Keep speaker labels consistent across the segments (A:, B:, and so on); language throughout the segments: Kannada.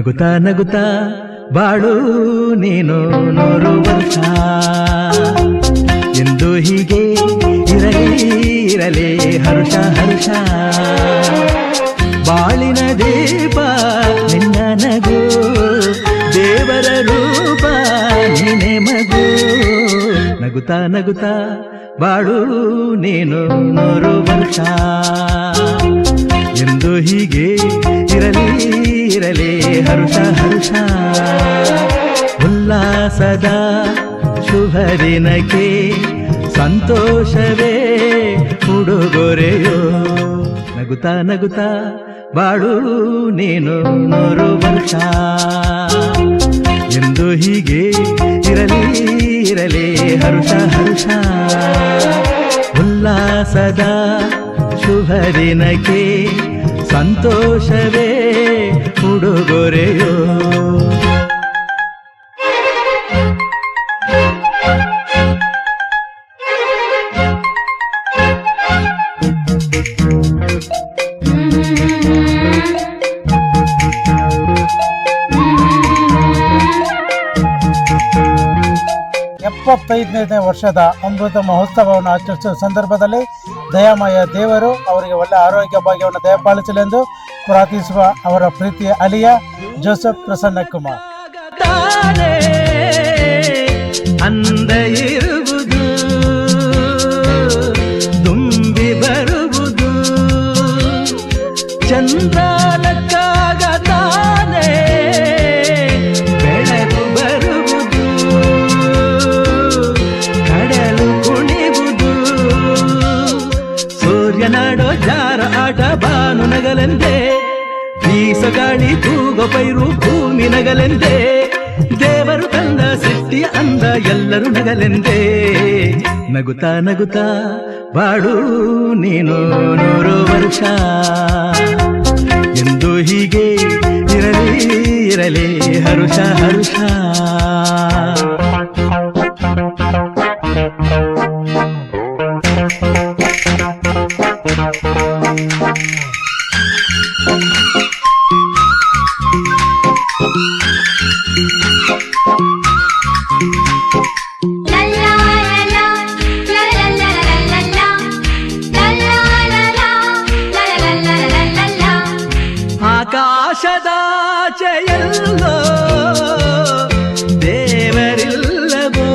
A: ನಗುತ್ತಾ ನಗುತ್ತಾ ಬಾಳು ನೀನು 100 ವರ್ಷ ಎಂದು ಹೀಗೆ ಇರಲಿ ಇರಲಿ ಹರುಷ ಹರುಷ. ಬಾಳಿನ ದೀಪ ನಿನ್ನ ನಗು, ದೇವರ ರೂಪ ನೀನೆ ಮಗು. ನಗುತ್ತಾ ನಗುತ್ತಾ ಬಾಳು ನೀನು 100 ವರ್ಷ ಎಂದು ಹೀಗೆ ಇರಲಿ ಇರಲಿ ಹರುಷ ಹರುಷ. ಉಲ್ಲಾಸದ ಶುಭ ದಿನಕ್ಕೆ ಸಂತೋಷವೇ ಉಡುಗೊರೆಯೋ. ನಗುತ್ತಾ ನಗುತ್ತಾ ಬಾಳು ನೀನು 100 ವರ್ಷ ಎಂದು ಹೀಗೆ ಇರಲಿ ಇರಲಿ ಹರುಷ ಹರುಷ. ಉಲ್ಲಾಸದ ಶುಭ ದಿನಕ್ಕೆ ಸಂತೋಷವೇ ಉಡುಗೊರೆಯೋ.
B: ನೇ ವರ್ಷದ ಅಮೃತ ಮಹೋತ್ಸವವನ್ನು ಆಚರಿಸುವ ಸಂದರ್ಭದಲ್ಲಿ ದಯಾಮಯ ದೇವರು ಅವರಿಗೆ ಒಳ್ಳೆ ಆರೋಗ್ಯ ಭಾಗ್ಯವನ್ನು ದಯಪಾಲಿಸಲೆಂದು ಪ್ರಾರ್ಥಿಸುವ ಅವರ ಪ್ರೀತಿಯ ಅಲಿಯ ಜೋಸೆಫ್ ಪ್ರಸನ್ನ ಕುಮಾರ್.
A: ಅಂದ ಇರುವುದು ತುಂಬಿ ಬರುವುದು ಚಂದ್ರನಕ್ಕಾಗತಾನೆ ಬೆಳಕು ಬರುವುದು ಕಡಲು ಕುಣಿವುದು ಸೂರ್ಯನಾಡೋ ಜಾರ ಆಟ ಬಾನು ನಗಲೆಂದೇ ಬೀಸಗಾಳಿ ತೂಗೋ ಪೈರು ಭೂಮಿ ನಗಲೆಂದೇ ದೇವರು ತಂದ ಸೃಷ್ಟಿಯ ಅಂದ ಎಲ್ಲರೂ ನಗಲೆಂದೇ. ನಗುತ್ತಾ ನಗುತ್ತಾ ಬಾಳು ನೀನು 100 ವರ್ಷ ಎಂದು ಹೀಗೆ ಇರಲಿ ಇರಲಿ ಹರುಷ ಹರುಷ. ಆಕಾಶದಾಚೆಯಲ್ಲೋ ದೇವರಿಲ್ಲವೋ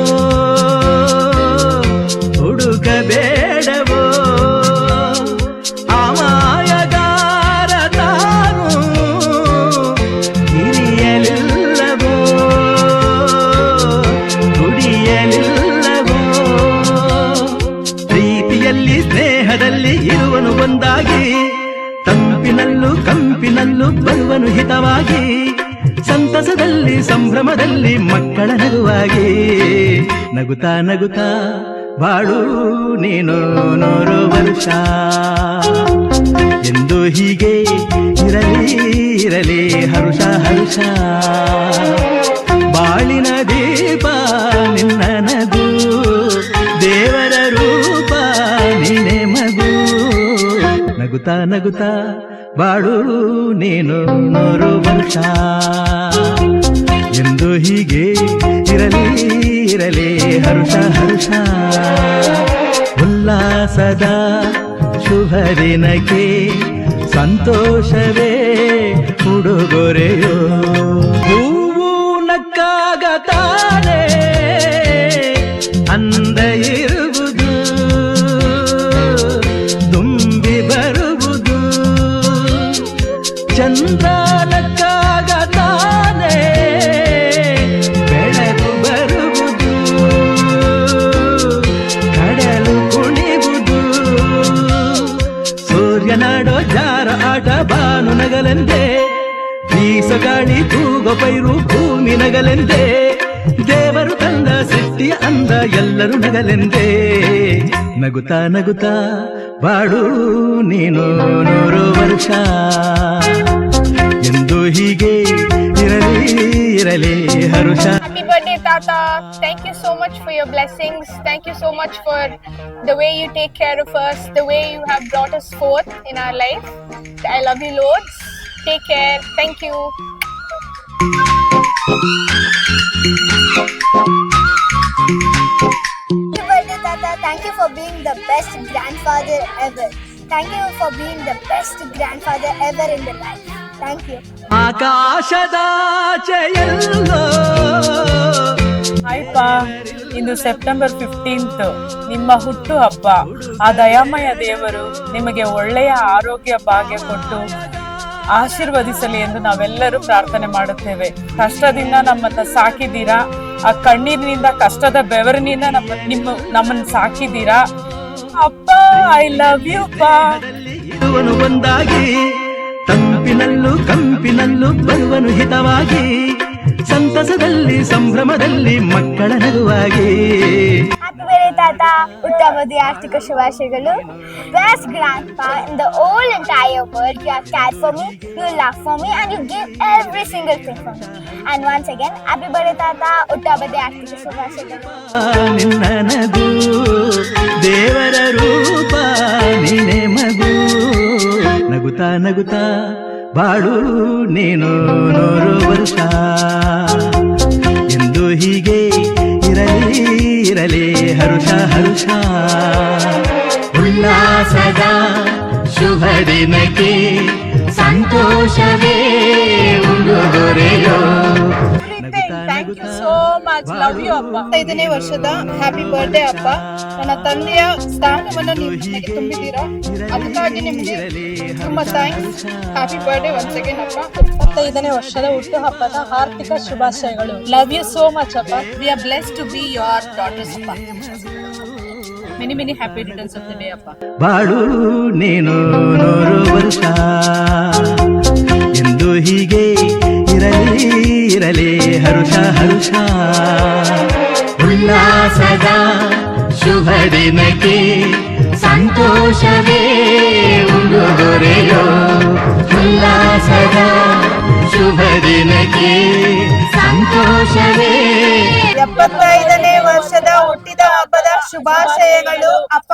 A: ಹುಡುಕಬೇಡವೋ ಅಮಾಯಗಾರ ತಾನು ಹಿರಿಯಲಿಲ್ಲವೋ ದುಡಿಯಲಿಲ್ಲವೋ. ಪ್ರೀತಿಯಲ್ಲಿ ಸ್ನೇಹದಲ್ಲಿ ಇರುವನು ಒಂದಾಗಿ ತಂಪಿನಲ್ಲೂ ಕಂಪಿನಲ್ಲೂ ಬರುವನು ಹಿತವಾಗಿ ಸಂತಸದಲ್ಲಿ ಸಂಭ್ರಮದಲ್ಲಿ ಮಕ್ಕಳ ನಗುವಾಗಿ. ನಗುತ್ತಾ ನಗುತ್ತಾ ಬಾಳು ನೀನು 100 ವರ್ಷ ಎಂದು ಹೀಗೆ ಇರಲಿ ಇರಲಿ ಹರುಷ ಹರುಷ. ಬಾಳಿನ ದೀಪ ನಿನ್ನ ನಗು, ದೇವರ ರೂಪ ನೀನೆ ಮಗು. ನಗುತ್ತಾ ನಗುತ್ತಾ ಬಾಳು ನೀನು 100 ವರ್ಷ ಎಂದು ಹೀಗೆ ಇರಲಿ ಇರಲಿ ಹರುಷ ಹರುಷ. ಉಲ್ಲಾಸದ ಶುಭ ದಿನಕ್ಕೆ ಸಂತೋಷವೇ ಉಡುಗೊರೆಯೋ. ಹೂವು ನಕ್ಕಾಗತಾನೆ ಅಂದ ಇರುವುದು ತುಂಬಿ ಬರುವುದು ಚಂದ್ರನಕ್ಕಾಗತಾನೆ ಬೆಳಕು ಬರುವುದು ಕಡಲು ಕುಣಿವುದು ಸೂರ್ಯನಾಡೋ ಜಾರ ಆಟ ಬಾನು ನಗಲೆಂದೇ ಬೀಸಗಾಳಿ ತೂಗೋ ಪೈರು ಭೂಮಿ ನಗಲೆಂದೇ ದೇವರು ತಂದ ಸೃಷ್ಟಿಯ ಅಂದ ಎಲ್ಲರೂ ನಗಲೆಂದೇ. ನಗುತ್ತಾ ನಗುತ್ತಾ ಬಾಳು ನೀನು 100 ವರ್ಷ ಎಂದು ಹೀಗೆ ಇರಲಿ ಇರಲಿ ಹರುಷ.
C: Happy birthday, Tata. Thank you so much for your blessings. Thank you so much for the way you take care of us, the way you have brought us forth in our life. I love you loads. Take care. Thank you.
D: Tata, thank you for being the best grandfather ever. Thank you for being the best grandfather ever in the life. Thank you.
A: ಆಕಾಶದಾಚೆಯಲ್ಲೋ
E: ಹಾಯ್ಪಾ, ಇಂದು ಸೆಪ್ಟೆಂಬರ್ 15 ನಿಮ್ಮ ಹುಟ್ಟು ಹಬ್ಬ. ಆ ದಯಾಮಯ ದೇವರು ನಿಮಗೆ ಒಳ್ಳೆಯ ಆರೋಗ್ಯ ಭಾಗ್ಯ ಕೊಟ್ಟು ಆಶೀರ್ವದಿಸಲಿ ಎಂದು ನಾವೆಲ್ಲರೂ ಪ್ರಾರ್ಥನೆ ಮಾಡುತ್ತೇವೆ. ಕಷ್ಟದಿಂದ ನಮ್ಮನ್ನ ಸಾಕಿದ್ದೀರಾ, ಆ ಕಣ್ಣೀರಿನಿಂದ ಕಷ್ಟದ ಬೆವರಿನಿಂದ ನಮ್ಮನ್ನು ಸಾಕಿದ್ದೀರಾ. ಅಪ್ಪ, ಐ ಲವ್ ಯು ಪಾ.
A: ಇರುವನು ಒಂದಾಗಿ, ತಂಪಿನಲ್ಲೂ ಕಂಪಿನಲ್ಲೂ ಬರುವನು ಹಿತವಾಗಿ, ಸಂತಸದಲ್ಲಿ ಸಂಭ್ರಮದಲ್ಲಿ ಮಕ್ಕಳ ನಗುವಾಗಿ.
D: Happy birthday, Tata. ಹುಟ್ಟುಹಬ್ಬದ ಆರ್ಥಿಕ ಶುಭಾಶಯಗಳು. Best grandpa in the whole entire world. You have cared for me, you love for me, and you give every single thing for me. And once again, happy birthday, Tata. ಹುಟ್ಟುಹಬ್ಬದ ಆರ್ಥಿಕ ಶುಭಾಶಯಗಳು.
A: ನಿನ್ನ ನಗು ದೇವರ ರೂಪ, ನೀನೆ ಮಗು. ನಗುತ್ತಾ ನಗುತ್ತಾ ಬಾಳು ನೀನು 100 ವರ್ಷ. ಎಂದು ಹೀಗೆ ಇರಲಿ ಇರಲಿ ಹರುಷ ಹರುಷ. ಉಲ್ಲಾಸದ ಶುಭ ದಿನಕ್ಕೆ ಸಂತೋಷವೇ ಉಡುಗೊರೆಯೋ.
E: Thank you so much. Love you ಅಪ್ಪ.
F: 5ನೇ ವರ್ಷದ ಹ್ಯಾಪಿ ಬರ್ಡೇ ಅಪ್ಪ. ನನ್ನ ತಂದೆಯ ಸ್ಥಾನವನ್ನು ನೀವು ನನಗೆ ತುಂಬಿದ್ದೀರಾ, ಅದಕ್ಕಾಗಿ ನಿಮಗೆ ತುಂಬಾ thanks. Happy birthday once again ಅಪ್ಪ.
E: 25ನೇ ವರ್ಷದ ಹುಟ್ಟು ಹಬ್ಬದ ಆರ್ಥಿಕ ಶುಭಾಶಯಗಳು. ಲವ್ ಯು ಸೋ ಮಚ್ ಅಪ್ಪ.
F: We are blessed to be your daughters ಅಪ್ಪ. Many happy returns of the day ಅಪ್ಪ.
A: ಬಾಳು ನೀನು 100 ವರ್ಷ. ಎಂದು ಹೀಗೆ ಇರಲಿ ಇರಲಿ ಹರುಷ ಹರುಷ. ಉಲ್ಲಾಸದ ಶುಭ ದಿನಕ್ಕೆ ಸಂತೋಷವೇ ಉಡುಗೊರೆಯೋ. ಉಲ್ಲಾಸದ ಶುಭ ದಿನಕ್ಕೆ ಸಂತೋಷವೇ.
F: 75ನೇ ವರ್ಷದ ಹುಟ್ಟಿದ ಹಬ್ಬದ ಶುಭಾಶಯಗಳು ಅಪ್ಪ.